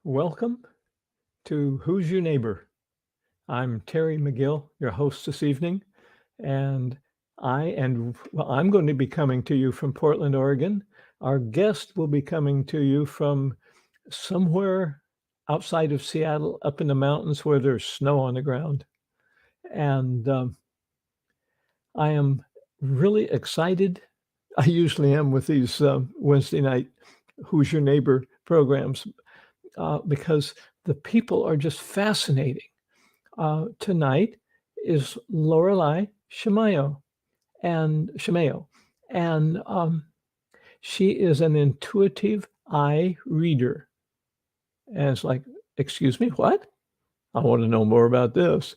Welcome to Who's Your Neighbor? I'm Terry McGill, your host this evening, and I'm going to be coming to you from Portland, Oregon. Our guest will be coming to you from somewhere outside of Seattle, up in the mountains where there's snow on the ground. And I am really excited. I usually am with these Wednesday night Who's Your Neighbor programs because the people are just fascinating. Tonight is Laureli Shimayo, and she is an intuitive eye reader. And it's like, excuse me, what? I want to know more about this.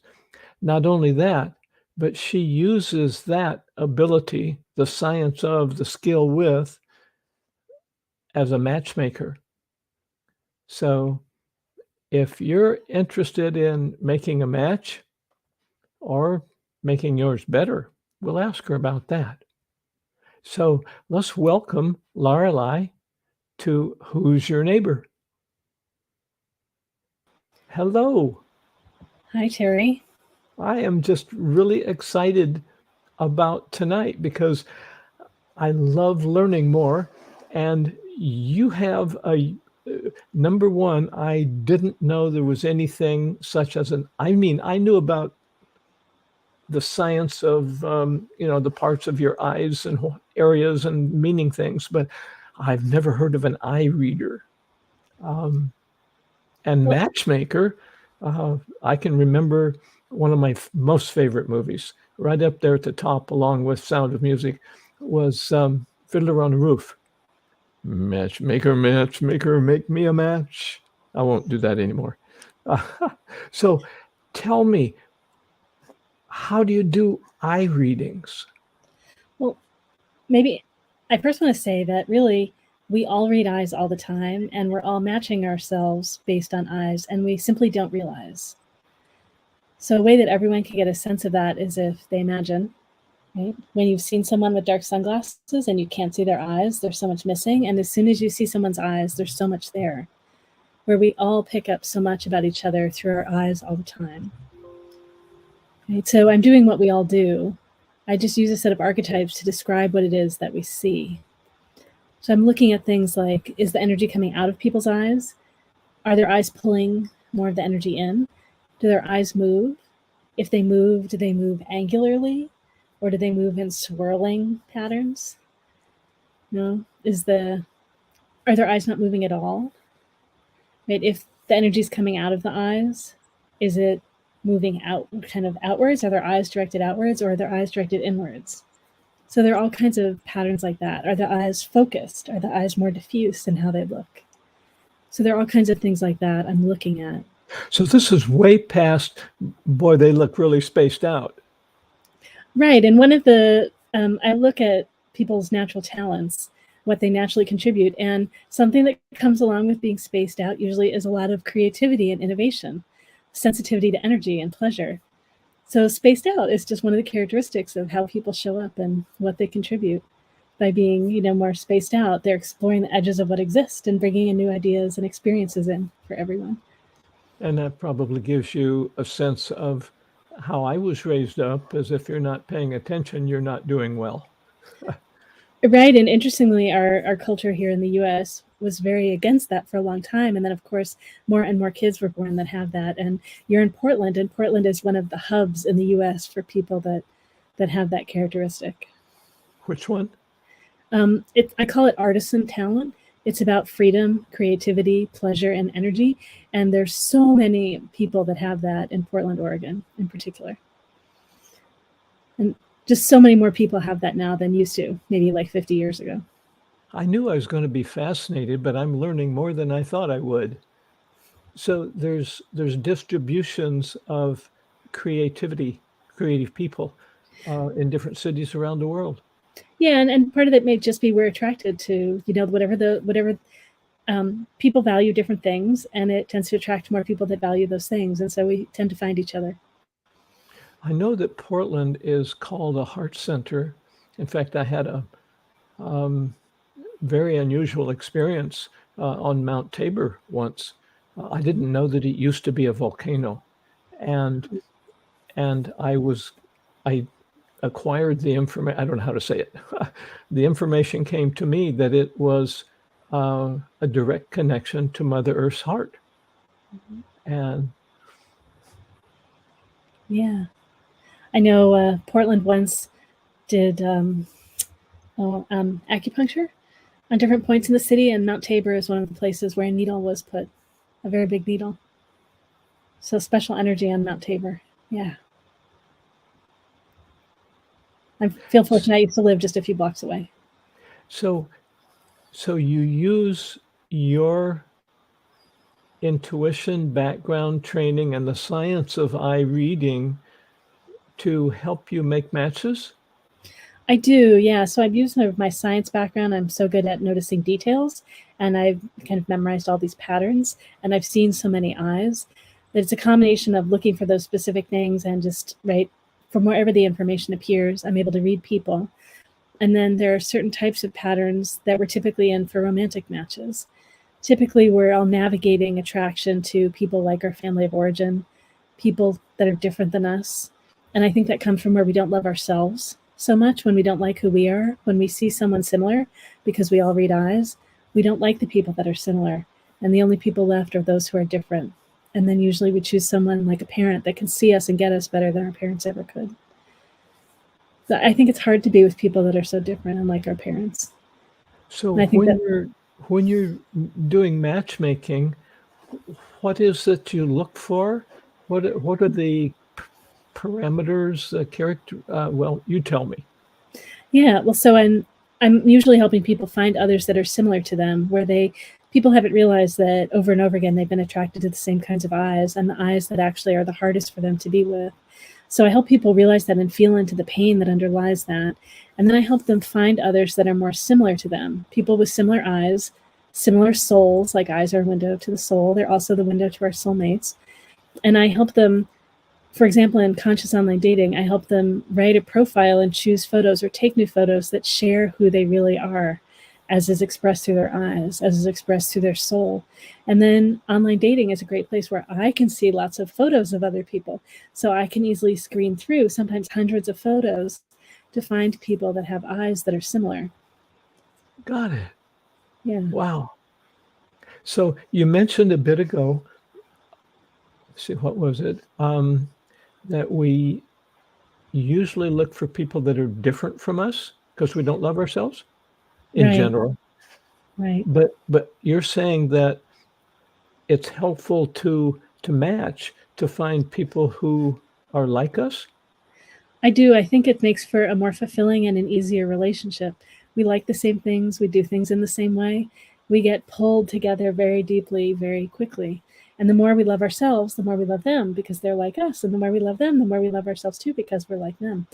Not only that, but she uses that ability, the science of, the skill with, as a matchmaker. So if you're interested in making a match or making yours better, we'll ask her about that. So let's welcome Laureli to Who's Your Neighbor? Hello. Hi, Terry. I am just really excited about tonight because I love learning more. And you have number one, I didn't know there was anything such as I knew about the science of, the parts of your eyes and areas and meaning things, but I've never heard of an eye reader. And matchmaker, I can remember one of my most favorite movies, right up there at the top, along with Sound of Music, was Fiddler on the Roof. Matchmaker, matchmaker, make me a match. I won't do that anymore. So tell me, how do you do eye readings? Well, maybe I first want to say that really we all read eyes all the time, and we're all matching ourselves based on eyes, and we simply don't realize. So a way that everyone can get a sense of that is if they imagine, right? When you've seen someone with dark sunglasses and you can't see their eyes, there's so much missing. And as soon as you see someone's eyes, there's so much there, where we all pick up so much about each other through our eyes all the time. Right? So I'm doing what we all do. I just use a set of archetypes to describe what it is that we see. So I'm looking at things like, is the energy coming out of people's eyes? Are their eyes pulling more of the energy in? Do their eyes move? If they move, do they move angularly? Or do they move in swirling patterns? No? Are their eyes not moving at all? Right? If the energy is coming out of the eyes, is it moving out, kind of outwards? Are their eyes directed outwards, or are their eyes directed inwards? So there are all kinds of patterns like that. Are the eyes focused? Are the eyes more diffuse in how they look? So there are all kinds of things like that I'm looking at. So this is way past, boy, they look really spaced out. Right. And one of the, I look at people's natural talents, what they naturally contribute. And something that comes along with being spaced out usually is a lot of creativity and innovation, sensitivity to energy and pleasure. So spaced out is just one of the characteristics of how people show up and what they contribute. By being, more spaced out, they're exploring the edges of what exists and bringing in new ideas and experiences in for everyone. And that probably gives you a sense of how I was raised up, as if you're not paying attention, you're not doing well. Right. And interestingly, our culture here in the US was very against that for a long time. And then, of course, more and more kids were born that have that. And you're in Portland, and Portland is one of the hubs in the US for people that have that characteristic. Which one? I call it artisan talent. It's about freedom, creativity, pleasure, and energy. And there's so many people that have that in Portland, Oregon, in particular. And just so many more people have that now than used to, maybe like 50 years ago. I knew I was going to be fascinated, but I'm learning more than I thought I would. So there's distributions of creative people in different cities around the world. Yeah, and part of it may just be we're attracted to, whatever people value different things, and it tends to attract more people that value those things, and so we tend to find each other. I know that Portland is called a heart center. In fact, I had a very unusual experience on Mount Tabor once. I didn't know that it used to be a volcano, and I acquired the information. I don't know how to say it. The information came to me that it was a direct connection to Mother Earth's heart, and Yeah. I know Portland once did acupuncture on different points in the city, and Mount Tabor is one of the places where a needle was put, a very big needle. So special energy on Mount Tabor. Yeah. I feel fortunate. I used to live just a few blocks away. so you use your intuition, background training, and the science of eye reading to help you make matches? I do, yeah. So I've used my science background. I'm so good at noticing details, and I've kind of memorized all these patterns, and I've seen so many eyes that it's a combination of looking for those specific things and just, right, from wherever the information appears, I'm able to read people. And then there are certain types of patterns that we're typically in for romantic matches. Typically, we're all navigating attraction to people like our family of origin, people that are different than us. And I think that comes from where we don't love ourselves so much, when we don't like who we are. When we see someone similar, because we all read eyes, we don't like the people that are similar. And the only people left are those who are different. And then usually we choose someone like a parent that can see us and get us better than our parents ever could. So I think it's hard to be with people that are so different, unlike our parents. So And I think that when you're doing matchmaking, what is it you look for? What are the parameters, character? Well, you tell me. yeah, well, so I'm usually helping people find others that are similar to them, where people haven't realized that over and over again they've been attracted to the same kinds of eyes, and the eyes that actually are the hardest for them to be with. So I help people realize that and feel into the pain that underlies that. And then I help them find others that are more similar to them, people with similar eyes, similar souls, like eyes are a window to the soul. They're also the window to our soulmates. And I help them, for example, in conscious online dating, I help them write a profile and choose photos or take new photos that share who they really are, as is expressed through their eyes, as is expressed through their soul. And then online dating is a great place where I can see lots of photos of other people. So I can easily screen through sometimes hundreds of photos to find people that have eyes that are similar. Got it. Yeah. Wow. So you mentioned a bit ago, let's see, what was it? That we usually look for people that are different from us because we don't love ourselves in Right. general. Right. But you're saying that it's helpful to match, to find people who are like us? I do. I think it makes for a more fulfilling and an easier relationship. We like the same things, we do things in the same way. We get pulled together very deeply, very quickly. And the more we love ourselves, the more we love them because they're like us. And the more we love them, the more we love ourselves too because we're like them.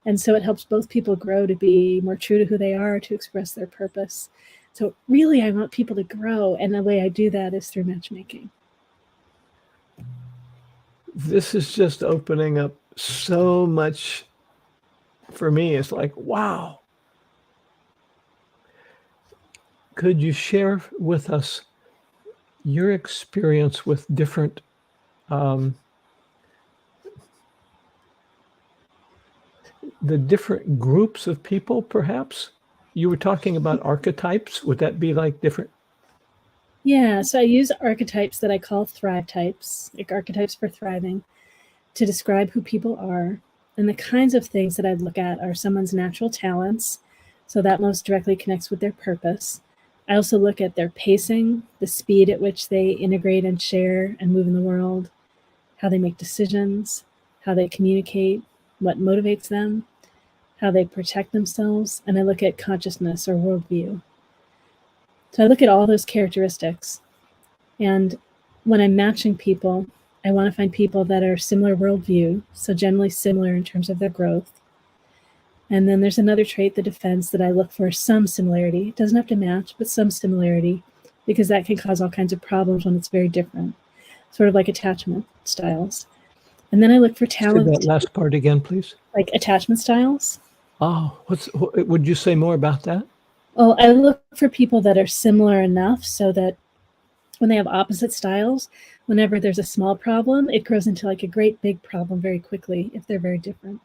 And so it helps both people grow to be more true to who they are, to express their purpose. So really, I want people to grow. And the way I do that is through matchmaking. This is just opening up so much for me. It's like, wow. Could you share with us your experience with different the different groups of people, perhaps? You were talking about archetypes. Would that be like different? Yeah, so I use archetypes that I call thrive types, like archetypes for thriving, to describe who people are. And the kinds of things that I look at are someone's natural talents, so that most directly connects with their purpose. I also look at their pacing, the speed at which they integrate and share and move in the world, how they make decisions, how they communicate, what motivates them, how they protect themselves, and I look at consciousness or worldview. So I look at all those characteristics. And when I'm matching people, I want to find people that are similar worldview, so generally similar in terms of their growth. And then there's another trait, the defense, that I look for some similarity. It doesn't have to match, but some similarity, because that can cause all kinds of problems when it's very different, sort of like attachment styles. And then I look for Say talents. that last part again, please. Like attachment styles. Oh, would you say more about that? Well, I look for people that are similar enough so that when they have opposite styles, whenever there's a small problem, it grows into like a great big problem very quickly if they're very different.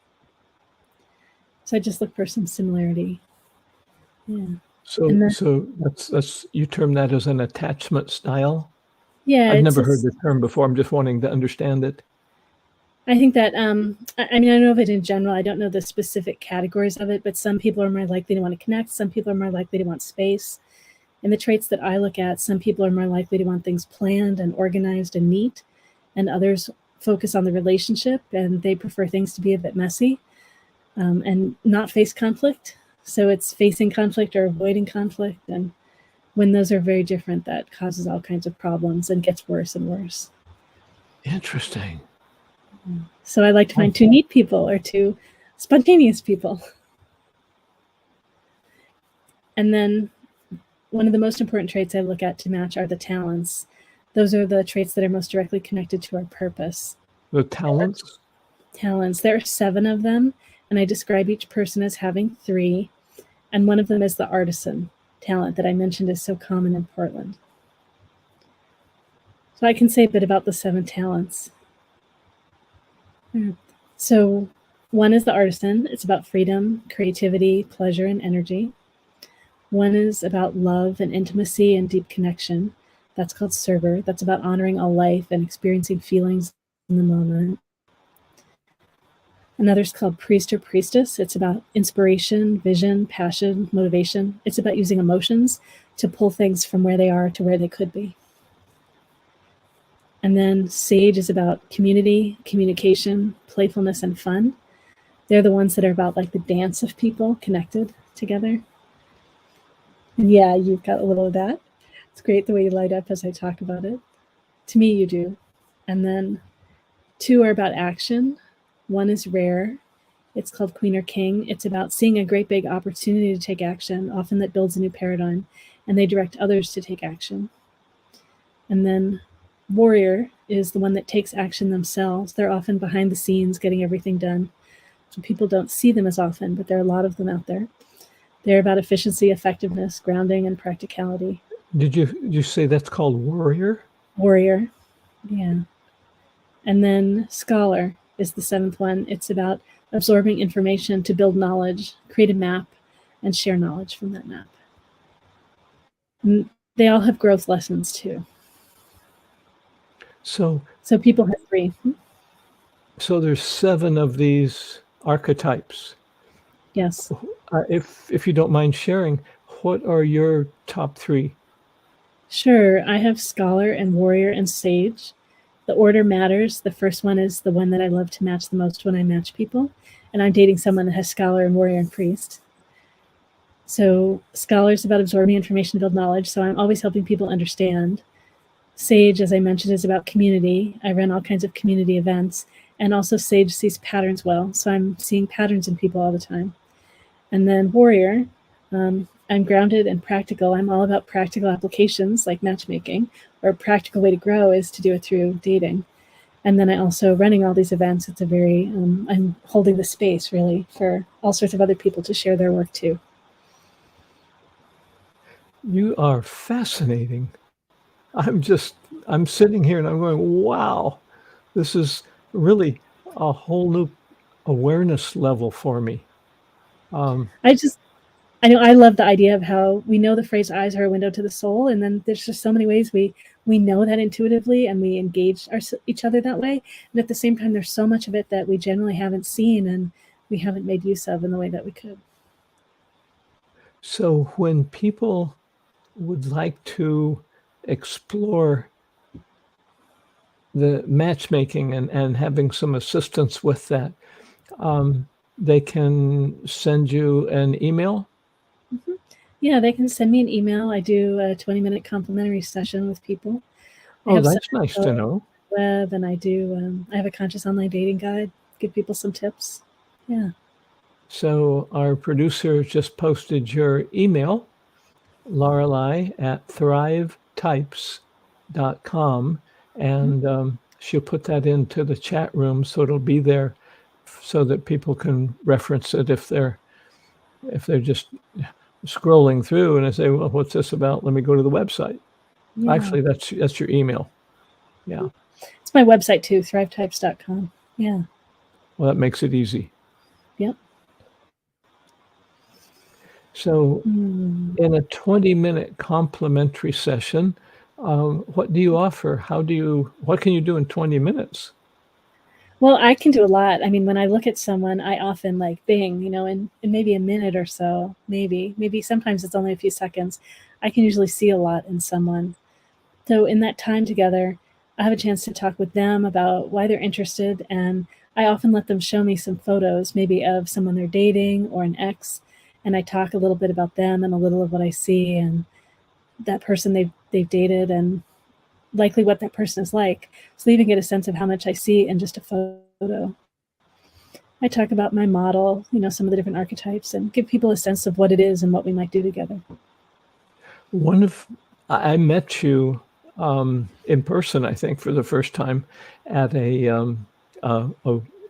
So I just look for some similarity. Yeah. So that's you term that as an attachment style? Yeah, I've never heard the term before. I'm just wanting to understand it. I think that I mean, I know of it in general. I don't know the specific categories of it, but some people are more likely to want to connect. Some people are more likely to want space. And the traits that I look at, some people are more likely to want things planned and organized and neat, and others focus on the relationship and they prefer things to be a bit messy and not face conflict. So it's facing conflict or avoiding conflict. And when those are very different, that causes all kinds of problems and gets worse and worse. Interesting. So I like to find two neat people or two spontaneous people. And then one of the most important traits I look at to match are the talents. Those are the traits that are most directly connected to our purpose. The talents? Talents. There are 7 of them, and I describe each person as having 3. And one of them is the artisan talent that I mentioned is so common in Portland. So I can say a bit about the 7 talents. So one is the artisan. It's about freedom, creativity, pleasure, and energy. One is about love and intimacy and deep connection. That's called server. That's about honoring all life and experiencing feelings in the moment. Another's called priest or priestess. It's about inspiration, vision, passion, motivation. It's about using emotions to pull things from where they are to where they could be. And then sage is about community, communication, playfulness, and fun. They're the ones that are about like the dance of people connected together. And yeah, you've got a little of that. It's great the way you light up as I talk about it. To me, you do. And then 2 are about action. One is rare. It's called Queen or King. It's about seeing a great big opportunity to take action, often that builds a new paradigm, and they direct others to take action. And then warrior is the one that takes action themselves. They're often behind the scenes getting everything done. So people don't see them as often, but there are a lot of them out there. They're about efficiency, effectiveness, grounding, and practicality. Did you say that's called warrior? Warrior, yeah. And then scholar is the 7th one. It's about absorbing information to build knowledge, create a map, and share knowledge from that map. And they all have growth lessons too. So people have 3. So there's 7 of these archetypes. Yes. If you don't mind sharing, what are your top 3? Sure. I have scholar and warrior and sage. The order matters. The first one is the one that I love to match the most when I match people. And I'm dating someone that has scholar and warrior and priest. So scholar is about absorbing information to build knowledge. So I'm always helping people understand. Sage, as I mentioned, is about community. I run all kinds of community events. And also sage sees patterns well. So I'm seeing patterns in people all the time. And then warrior, I'm grounded and practical. I'm all about practical applications like matchmaking, or a practical way to grow is to do it through dating. And then I also running all these events. It's a very, I'm holding the space really for all sorts of other people to share their work too. You are fascinating. I'm sitting here and I'm going, wow, this is really a whole new awareness level for me. I know I love the idea of how we know the phrase eyes are a window to the soul. And then there's just so many ways we know that intuitively and we engage each other that way. And at the same time, there's so much of it that we generally haven't seen and we haven't made use of in the way that we could. So when people would like to explore the matchmaking and having some assistance with that, they can send you an email? Mm-hmm. Yeah, they can send me an email. I do a 20-minute complimentary session with people. Oh, that's nice to know. Web, and I have a conscious online dating guide, give people some tips. Yeah. So our producer just posted your email, Laureli at thrivetypes.com, and she'll put that into the chat room so it'll be there so that people can reference it if they're just scrolling through and I say, well, what's this about? Let me go to the website. Yeah. Actually, that's your email. Yeah. It's my website too, thrivetypes.com. Yeah. Well, that makes it easy. Yep. So in a 20-minute complimentary session, what do you offer? What can you do in 20 minutes? Well, I can do a lot. I mean, when I look at someone, I often like bing, in maybe a minute or so, maybe sometimes it's only a few seconds. I can usually see a lot in someone. So in that time together, I have a chance to talk with them about why they're interested. And I often let them show me some photos, maybe of someone they're dating or an ex. And I talk a little bit about them and a little of what I see and that person they've dated and likely what that person is like. So they even get a sense of how much I see in just a photo. I talk about my model, some of the different archetypes, and give people a sense of what it is and what we might do together. I met you in person, I think, for the first time at a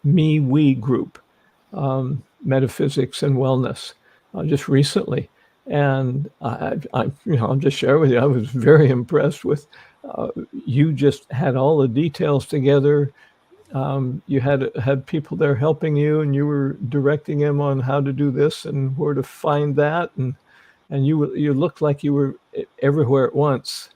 me-we group, metaphysics and wellness, just recently. And I'll just share with you, I was very impressed with you. Just had all the details together. You had people there helping you, and you were directing them on how to do this and where to find that, and you looked like you were everywhere at once.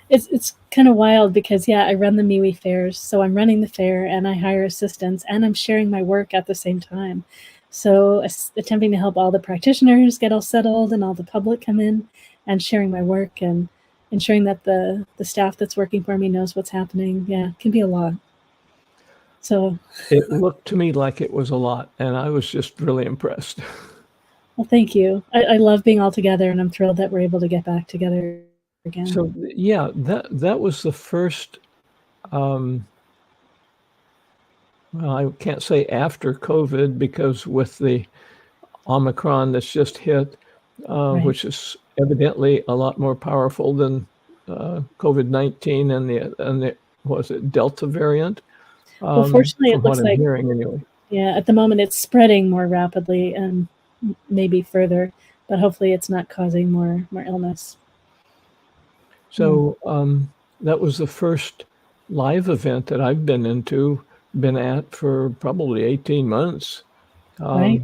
It's kind of wild because I run the MeWe fairs, so I'm running the fair and I hire assistants and I'm sharing my work at the same time. So attempting to help all the practitioners get all settled and all the public come in, and sharing my work and ensuring that the staff that's working for me knows what's happening. Yeah, it can be a lot. So It looked to me like it was a lot, and I was just really impressed. well, thank you. I love being all together, and I'm thrilled that we're able to get back together again. So yeah, that was the first. Well, I can't say after COVID, because with the Omicron that's just hit, Right. which is evidently a lot more powerful than COVID-19 and the was it Delta variant? Well, fortunately, From it looks what I'm like hearing anyway. at the moment it's spreading more rapidly and maybe further, but hopefully it's not causing more illness. So that was the first live event that I've been at for probably 18 months. Right.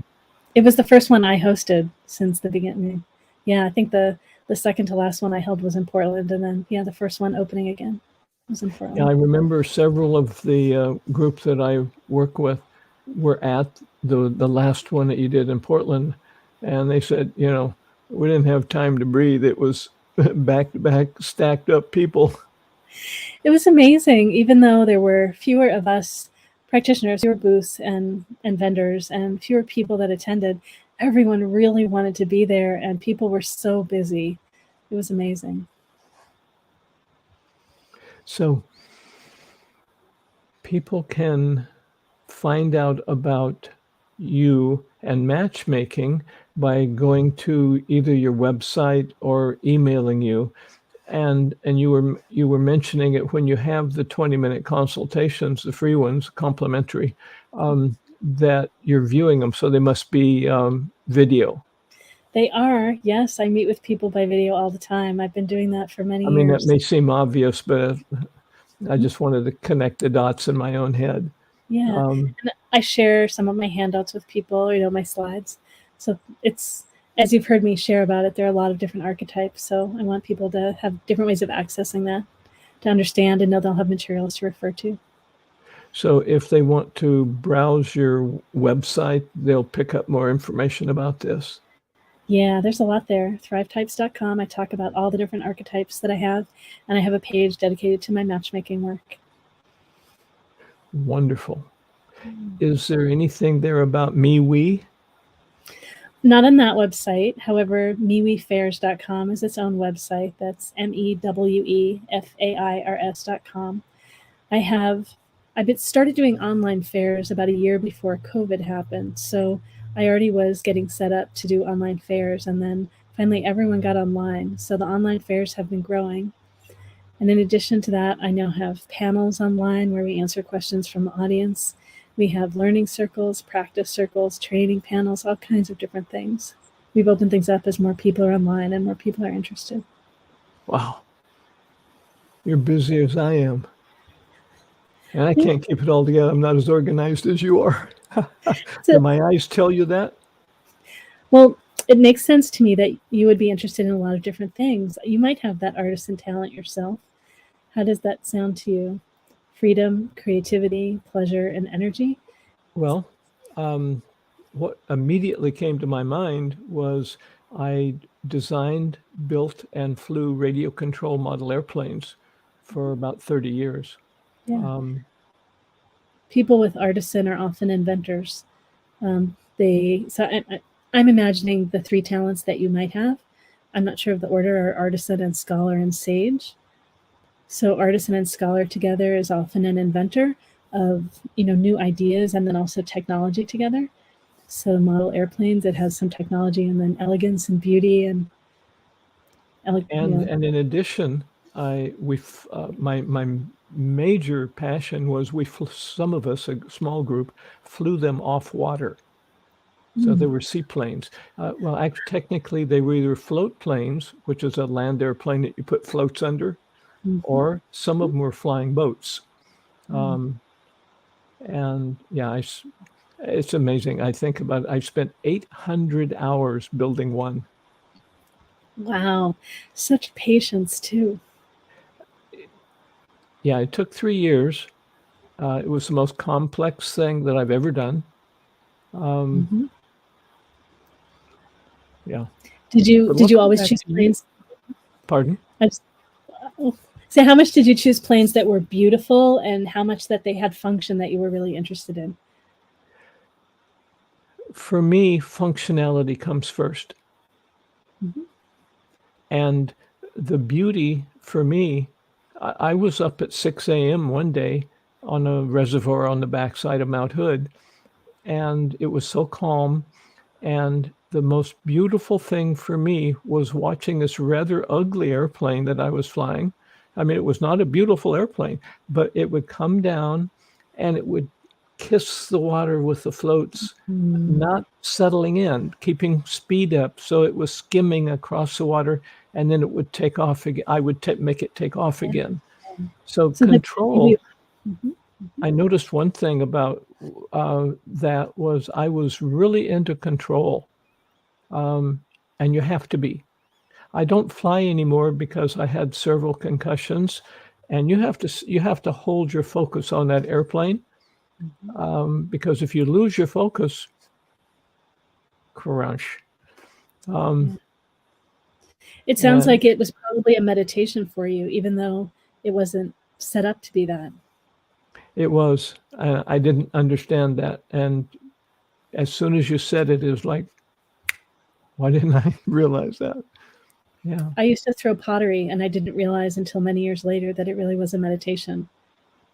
It was the first one I hosted since the beginning. Yeah, I think the second to last one I held was in Portland, and then the first one opening again was in Portland. Yeah, I remember several of the groups that I work with were at the last one that you did in Portland, and they said, we didn't have time to breathe. It was back to back stacked up people. It was amazing, even though there were fewer of us practitioners, fewer booths and vendors, and fewer people that attended. Everyone really wanted to be there, and people were so busy. It was amazing. So people can find out about you and matchmaking by going to either your website or emailing you. And you were mentioning it when you have the 20-minute consultations, the free ones, complimentary, that you're viewing them, so they must be video. They are, yes. I meet with people by video all the time. I've been doing that for many years. I mean, that may seem obvious, but I just wanted to connect the dots in my own head. Yeah, and I share some of my handouts with people, my slides. So it's, as you've heard me share about it, there are a lot of different archetypes. So I want people to have different ways of accessing that, to understand and know they'll have materials to refer to. So if they want to browse your website, they'll pick up more information about this. Yeah, there's a lot there. Thrivetypes.com. I talk about all the different archetypes that I have, and I have a page dedicated to my matchmaking work. Wonderful. Is there anything there about MeWe? Not on that website. However, mewefairs.com is its own website. That's MEWEFAIRS.com. I've started doing online fairs about a year before COVID happened. So I already was getting set up to do online fairs, and then finally everyone got online. So the online fairs have been growing. And in addition to that, I now have panels online where we answer questions from the audience. We have learning circles, practice circles, training panels, all kinds of different things. We've opened things up as more people are online and more people are interested. Wow. You're busy as I am. And I can't keep it all together. I'm not as organized as you are. So, Do my eyes tell you that? well, it makes sense to me that you would be interested in a lot of different things. You might have that artisan talent yourself. How does that sound to you? Freedom, creativity, pleasure, and energy? Well, what immediately came to my mind was I designed, built, and flew radio control model airplanes for about 30 years. Yeah. Um, People with artisan are often inventors. I'm imagining the three talents that you might have. I'm not sure of the order, are artisan and scholar and sage. So artisan and scholar together is often an inventor of new ideas and then also technology together. So model airplanes, it has some technology and then elegance and beauty and and in addition, my major passion was some of us, a small group, flew them off water. So they were seaplanes. Well, actually, technically, they were either float planes, which is a land airplane that you put floats under, or some of them were flying boats. And yeah, it's amazing. I think about it. I spent 800 hours building one. Wow, such patience too. Yeah, it took 3 years. It was the most complex thing that I've ever done. Yeah. Did But you looking always back choose to you, planes? pardon? I just, so how much did you choose planes that were beautiful and how much that they had function that you were really interested in? For me, functionality comes first. And the beauty for me, I was up at 6 a.m. one day on a reservoir on the backside of Mount Hood, and it was so calm. And the most beautiful thing for me was watching this rather ugly airplane that I was flying. I mean, it was not a beautiful airplane, but it would come down and it would kiss the water with the floats, not settling in, keeping speed up. So it was skimming across the water and then it would take off again. I would make it take off again. So So the beauty control, I noticed one thing about that was I was really into control, and you have to be. I don't fly anymore because I had several concussions, and you have to hold your focus on that airplane, because if you lose your focus, crunch. It sounds And like it was probably a meditation for you, even though it wasn't set up to be that. it was. I didn't understand that, and as soon as you said it, it was like, why didn't I realize that? Yeah. I used to throw pottery and I didn't realize until many years later that it really was a meditation.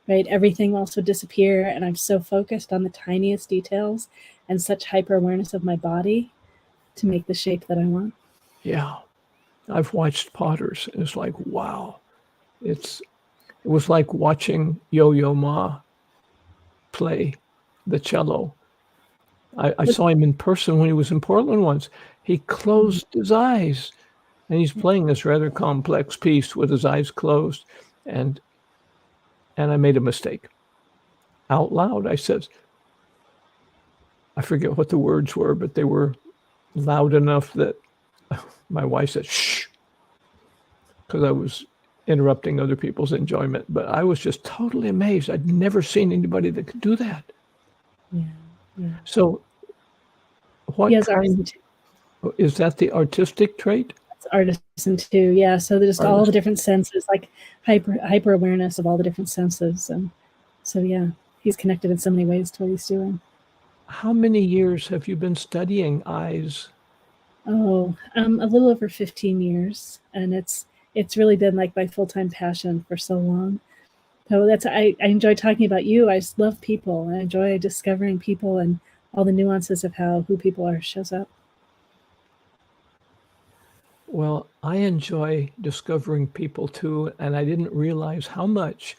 Right? Everything else would disappear and I'm so focused on the tiniest details and such hyper awareness of my body to make the shape that I want. Yeah. I've watched potters. It's like, wow. It was like watching Yo-Yo Ma play the cello. I saw him in person when he was in Portland once. He closed his eyes and he's playing this rather complex piece with his eyes closed. And I made a mistake. Out loud, I said, I forget what the words were, but they were loud enough that my wife said, shh, because I was interrupting other people's enjoyment. But I was just totally amazed. I'd never seen anybody that could do that. Yeah. So what Yes, kind is that, the artistic trait? It's artisan too. Yeah. So there's all the Artist. different senses, like hyper awareness of all the different senses. And so, yeah, he's connected in so many ways to what he's doing. How many years have you been studying eyes? Oh, a little over 15 years. And it's really been like my full-time passion for so long. So I enjoy talking about you. I just love people. I enjoy discovering people and all the nuances of who people are shows up. Well, I enjoy discovering people too, and I didn't realize how much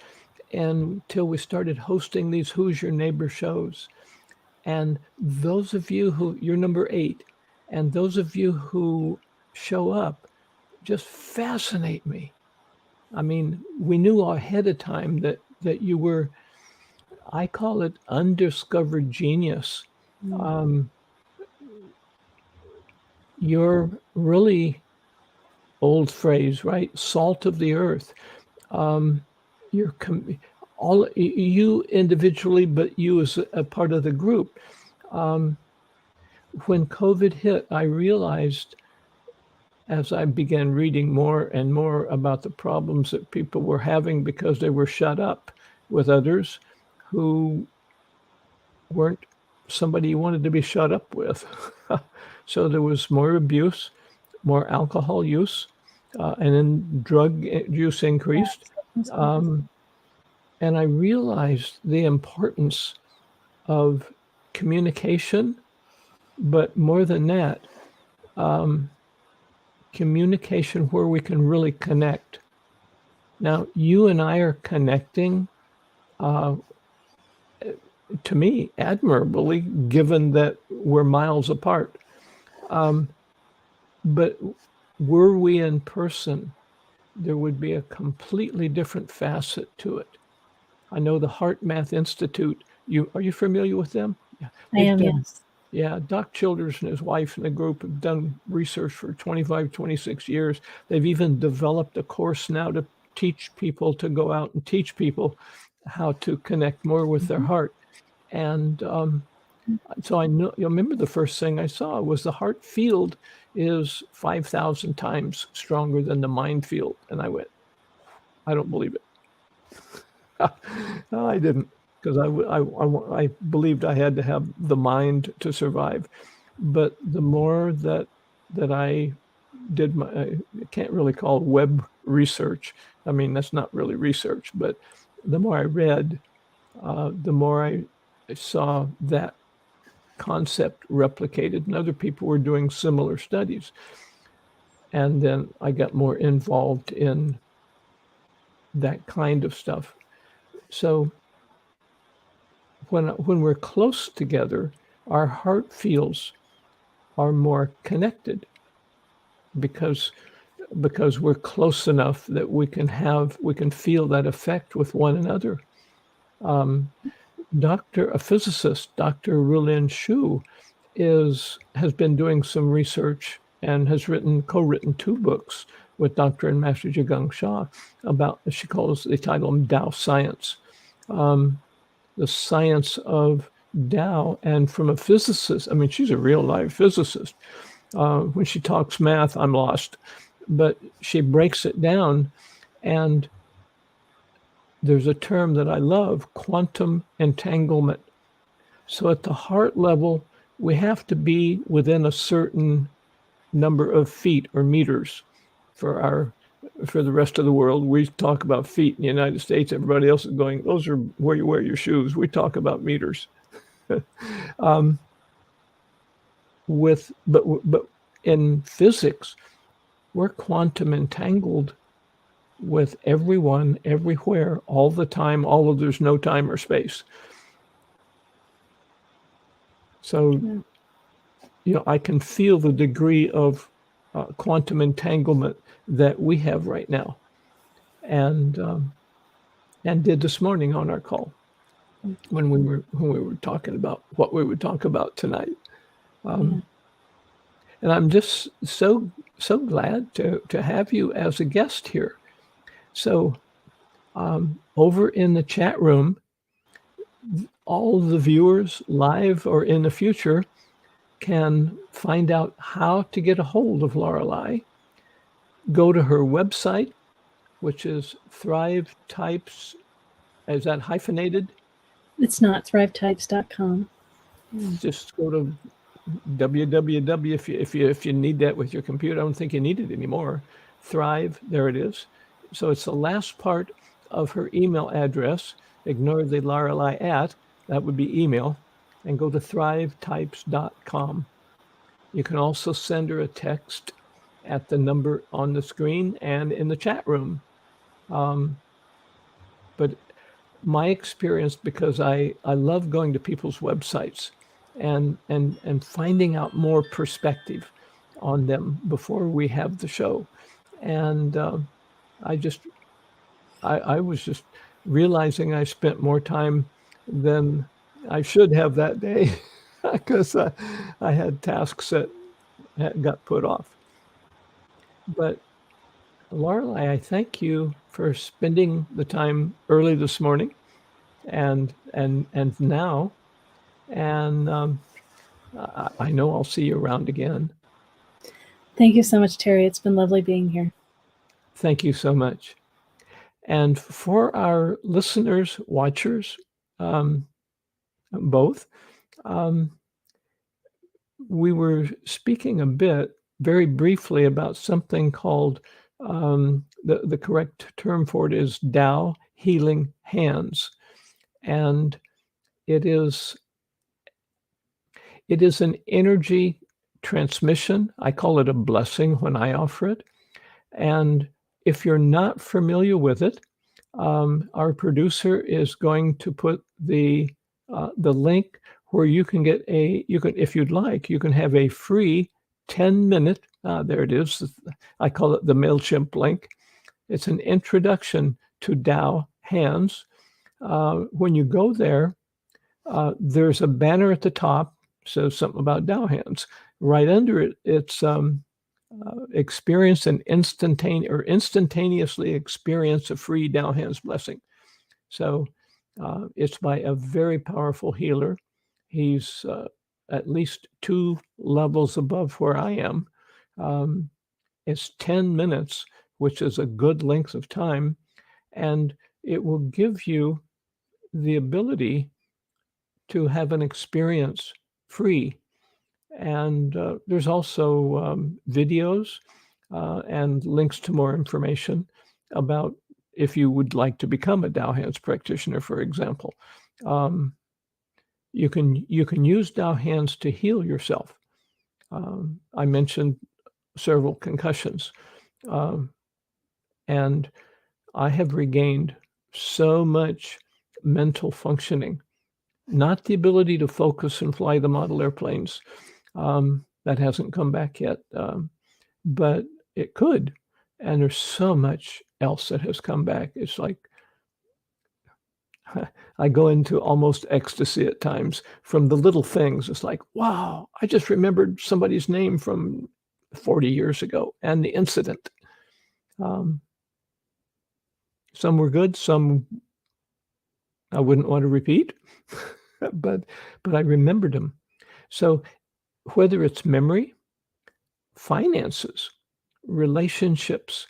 until we started hosting these Who's Your Neighbor shows. And those of you you're number 8, and those of you who show up just fascinate me. I mean, we knew ahead of time that you were, I call it undiscovered genius. You're really, old phrase, right? Salt of the earth. You're all you individually, but you as a part of the group. When COVID hit, I realized as I began reading more and more about the problems that people were having because they were shut up with others who weren't somebody you wanted to be shut up with. So there was more abuse, more alcohol use, and then drug use increased. And I realized the importance of communication, but more than that, communication where we can really connect. Now, you and I are connecting, to me, admirably, given that we're miles apart. But were we in person, there would be a completely different facet to it. I know the Heart Math Institute. Are you familiar with them? Yeah, I am, yes. Yeah, Doc Childers and his wife and the group have done research for 25, 26 years. They've even developed a course now to teach people to go out and teach people how to connect more with their heart. And so I know, you remember the first thing I saw was the heart field is 5,000 times stronger than the mind field. And I went, I don't believe it. No, I didn't, because I believed I had to have the mind to survive. But the more that I did I can't really call it web research. I mean, that's not really research, but the more I read, the more I saw that concept replicated, and other people were doing similar studies. And then I got more involved in that kind of stuff. So when we're close together, our heart fields are more connected because we're close enough that we can feel that effect with one another. A physicist, Dr. Rulin Shu, has been doing some research and has co-written 2 books with Dr. and Master Zhigang Sha about, they title them Tao Science, the science of Tao. And from a physicist, I mean, she's a real life physicist. When she talks math, I'm lost, but she breaks it down, and there's a term that I love, quantum entanglement. So at the heart level, we have to be within a certain number of feet or meters. For the rest of the world, we talk about feet in the United States. Everybody else is going, those are where you wear your shoes. We talk about meters. But in physics, we're quantum entangled with everyone, everywhere, all the time, although there's no time or space. So, I can feel the degree of quantum entanglement that we have right now, and did this morning on our call when we were talking about what we would talk about tonight. And I'm just so glad to have you as a guest here. So over in the chat room, all the viewers live or in the future can find out how to get a hold of Laureli. Go to her website, which is Thrive Types. Is that hyphenated? It's not thrivetypes.com. Just go to www if you need that with your computer. I don't think you need it anymore. Thrive, there it is. So it's the last part of her email address. Ignore the Laureli at, that would be email, and go to thrivetypes.com. You can also send her a text at the number on the screen and in the chat room. But my experience, because I love going to people's websites and finding out more perspective on them before we have the show. And I just I was just realizing I spent more time than I should have that day because I had tasks that got put off. But Laureli, I thank you for spending the time early this morning and now, and I know I'll see you around again. Thank you so much, Terry. It's been lovely being here. Thank you so much. And for our listeners, watchers, both, we were speaking a bit, very briefly, about something called, the correct term for it is Tao Healing Hands. And it is an energy transmission. I call it a blessing when I offer it. And if you're not familiar with it, our producer is going to put the link where you can get if you'd like, you can have a free 10-minute, there it is. I call it the MailChimp link. It's an introduction to Tao Hands. When you go there, there's a banner at the top, says something about Tao Hands. Right under it, it's experience an instantaneously experience a free Tao Hands blessing. So it's by a very powerful healer. He's at least 2 levels above where I am. It's 10 minutes, which is a good length of time, and it will give you the ability to have an experience free. And there's also videos and links to more information about if you would like to become a Tao Hands practitioner, for example. You can use Tao Hands to heal yourself. I mentioned several concussions, and I have regained so much mental functioning, not the ability to focus and fly the model airplanes. That hasn't come back yet, but it could. And there's so much else that has come back. It's like I go into almost ecstasy at times from the little things. It's like, wow, I just remembered somebody's name from 40 years ago and the incident. Some were good, some I wouldn't want to repeat, but I remembered them. So whether it's memory, finances, relationships,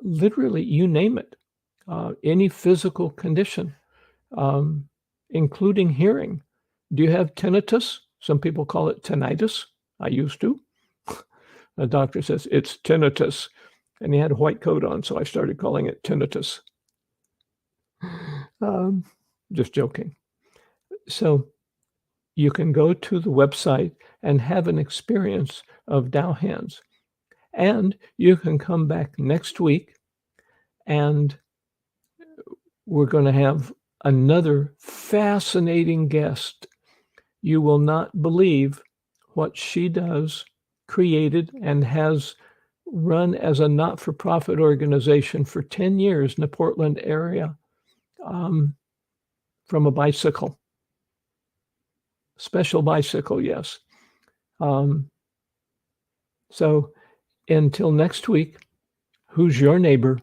literally, you name it, any physical condition, including hearing. Do you have tinnitus? Some people call it tinnitus. I used to. The doctor says it's tinnitus, and he had a white coat on, so I started calling it tinnitus. Just joking. So you can go to the website and have an experience of Tao Hands. And you can come back next week, and we're going to have another fascinating guest. You will not believe what she does, created, and has run as a not-for-profit organization for 10 years in the Portland area, from a bicycle. Special bicycle, yes. So until next week, who's your neighbor?